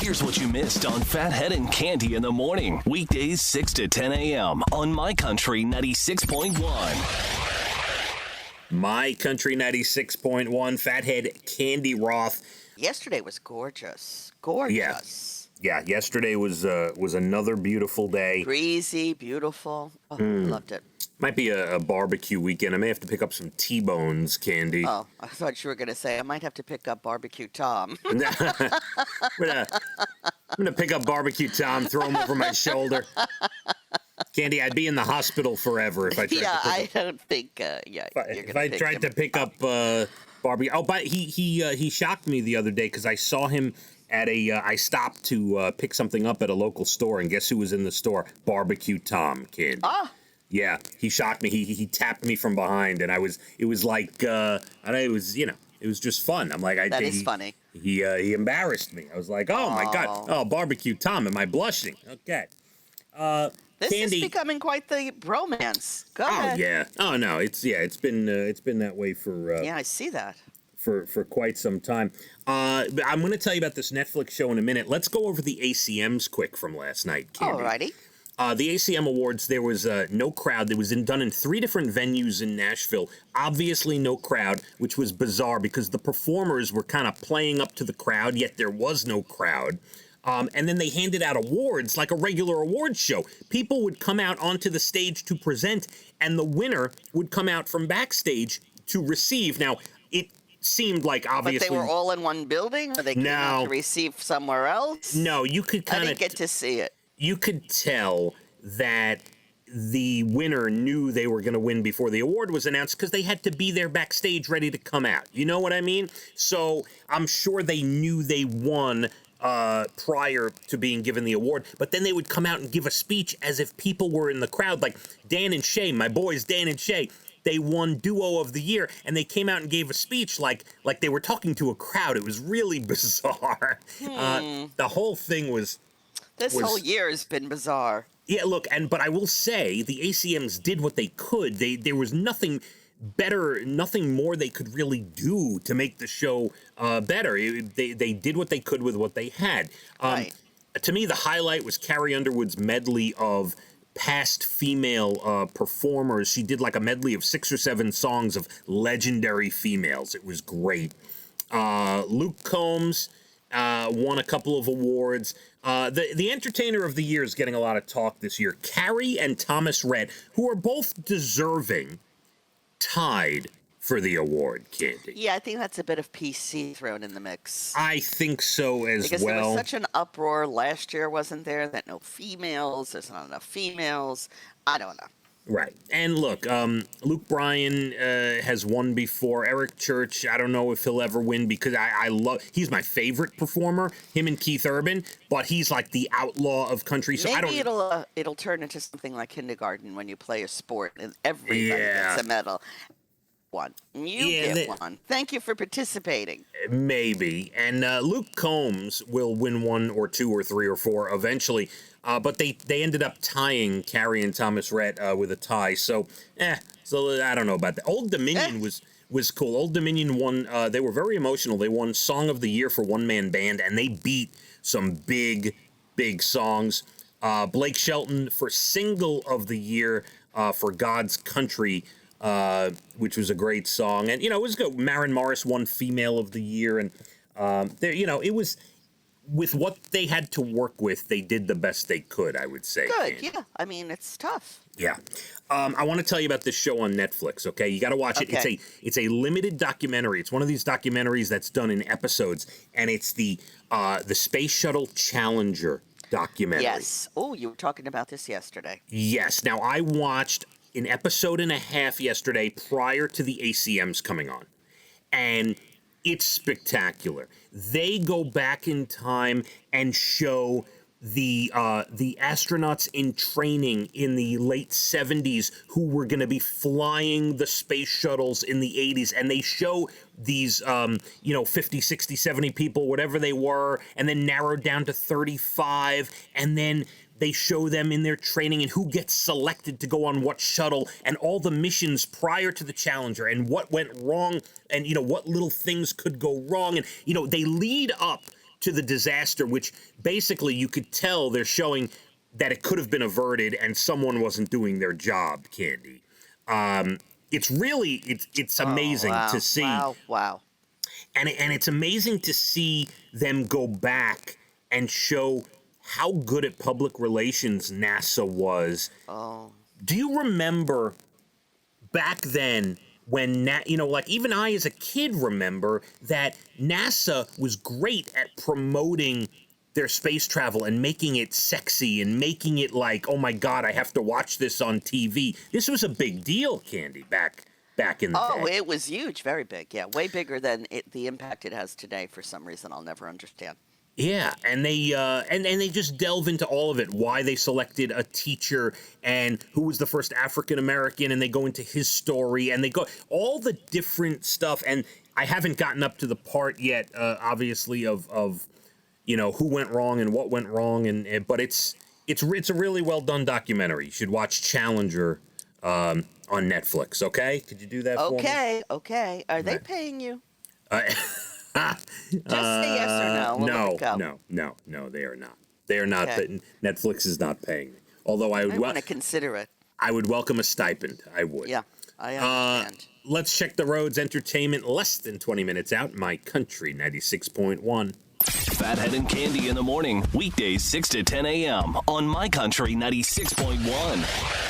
Here's what you missed on Phathead and Cande in the morning. Weekdays 6 to 10 a.m. on My Country 96.1. My Country 96.1, Phathead, Cande Roth. Yesterday was gorgeous. Gorgeous. Yeah, yesterday was another beautiful day. Breezy, beautiful. Oh, I loved it. Might be a barbecue weekend. I may have to pick up some T-bones, Cande. Oh, I thought you were going to say I might have to pick up Barbecue Tom. I'm gonna pick up Barbecue Tom, throw him over my shoulder. Cande, I'd be in the hospital forever if I tried I don't think, if I tried to pick up Barbie. Oh, but he shocked me the other day because I saw him at I stopped to pick something up at a local store, and guess who was in the store? Barbecue Tom, kid. Ah. Yeah, he shocked me. He tapped me from behind, and it was just fun. I'm like, that is funny. He embarrassed me. I was like, oh my God, oh, Barbecue Tom, am I blushing? Okay. This Cande, is becoming quite the bromance. Go ahead. Oh yeah. Oh no, it's been that way for yeah, I see that. For quite some time. But I'm going to tell you about this Netflix show in a minute. Let's go over the ACMs quick from last night, Cande. Alrighty. The ACM Awards, there was no crowd. It was done in 3 different venues in Nashville. Obviously no crowd, which was bizarre because the performers were kind of playing up to the crowd, yet there was no crowd. And then they handed out awards like a regular awards show. People would come out onto the stage to present, and the winner would come out from backstage to receive. Now, it seemed like obviously... But they were all in one building? Or they came out to receive somewhere else? No, you could kind of... I didn't get to see it. You could tell that the winner knew they were going to win before the award was announced because they had to be there backstage ready to come out. You know what I mean? So I'm sure they knew they won prior to being given the award, but then they would come out and give a speech as if people were in the crowd, like Dan and Shay, my boys Dan and Shay. They won Duo of the Year, and they came out and gave a speech like they were talking to a crowd. It was really bizarre. The whole thing was... This whole year has been bizarre. Yeah, look, but I will say the ACMs did what they could. There was nothing better, nothing more they could really do to make the show better. They did what they could with what they had. Right. To me, the highlight was Carrie Underwood's medley of past female performers. She did like a medley of 6 or 7 songs of legendary females. It was great. Luke Combs won a couple of awards. The Entertainer of the Year is getting a lot of talk this year. Carrie and Thomas Rhett, who are both deserving, tied for the award, Cande. Yeah, I think that's a bit of PC thrown in the mix. I think so as because well. There was such an uproar last year, wasn't there? That no females, there's not enough females. I don't know. Right. And look, Luke Bryan has won before. Eric Church, I don't know if he'll ever win because he's my favorite performer, him and Keith Urban, but he's like the outlaw of country. So maybe it'll turn into something like kindergarten when you play a sport and everybody gets a medal. One. You get one. Thank you for participating. Maybe. And Luke Combs will win 1 or 2 or 3 or 4 eventually. But they ended up tying Carrie and Thomas Rhett with a tie. So I don't know about that. Old Dominion was cool. Old Dominion won. They were very emotional. They won Song of the Year for One Man Band, and they beat some big songs. Blake Shelton for Single of the Year for God's Country, which was a great song. And, it was good. Maren Morris won Female of the Year. And, it was... With what they had to work with, they did the best they could, I would say. Good, yeah. I mean, it's tough. Yeah. I want to tell you about this show on Netflix, okay? You got to watch it. It's a limited documentary. It's one of these documentaries that's done in episodes, and it's the Space Shuttle Challenger Documentary. Yes. Oh, you were talking about this yesterday. Yes. Now, I watched an episode and a half yesterday prior to the ACMs coming on, and it's spectacular. They go back in time and show the astronauts in training in the late 70s who were going to be flying the space shuttles in the 80s, and they show these 50, 60, 70 people, whatever they were, and then narrowed down to 35, and then they show them in their training and who gets selected to go on what shuttle and all the missions prior to the Challenger and what went wrong and, what little things could go wrong. And, they lead up to the disaster, which basically you could tell they're showing that it could have been averted and someone wasn't doing their job, Cande. It's really, it's amazing to see. Wow. And it's amazing to see them go back and show how good at public relations NASA was. Oh. Do you remember back then when, like even I as a kid remember that NASA was great at promoting their space travel and making it sexy and making it like, oh my God, I have to watch this on TV. This was a big deal, Cande, back in the day. Oh, it was huge, very big. Yeah, way bigger than the impact it has today for some reason I'll never understand. Yeah, and they and they just delve into all of it, why they selected a teacher and who was the first African American, and they go into his story and they go all the different stuff. And I haven't gotten up to the part yet, obviously, of who went wrong and what went wrong, but it's a really well done documentary. You should watch Challenger on Netflix. Okay, could you do that for me? Okay. Are they paying you? Just say yes or no. We'll let it go. No, they are not. They are not. Okay. Netflix is not paying me. Although I want to consider it. I would welcome a stipend. I would. Yeah, I understand. Let's check the roads. Entertainment less than 20 minutes out. My Country 96.1. Phathead and Cande in the morning. Weekdays 6 to 10 a.m. on My Country 96.1.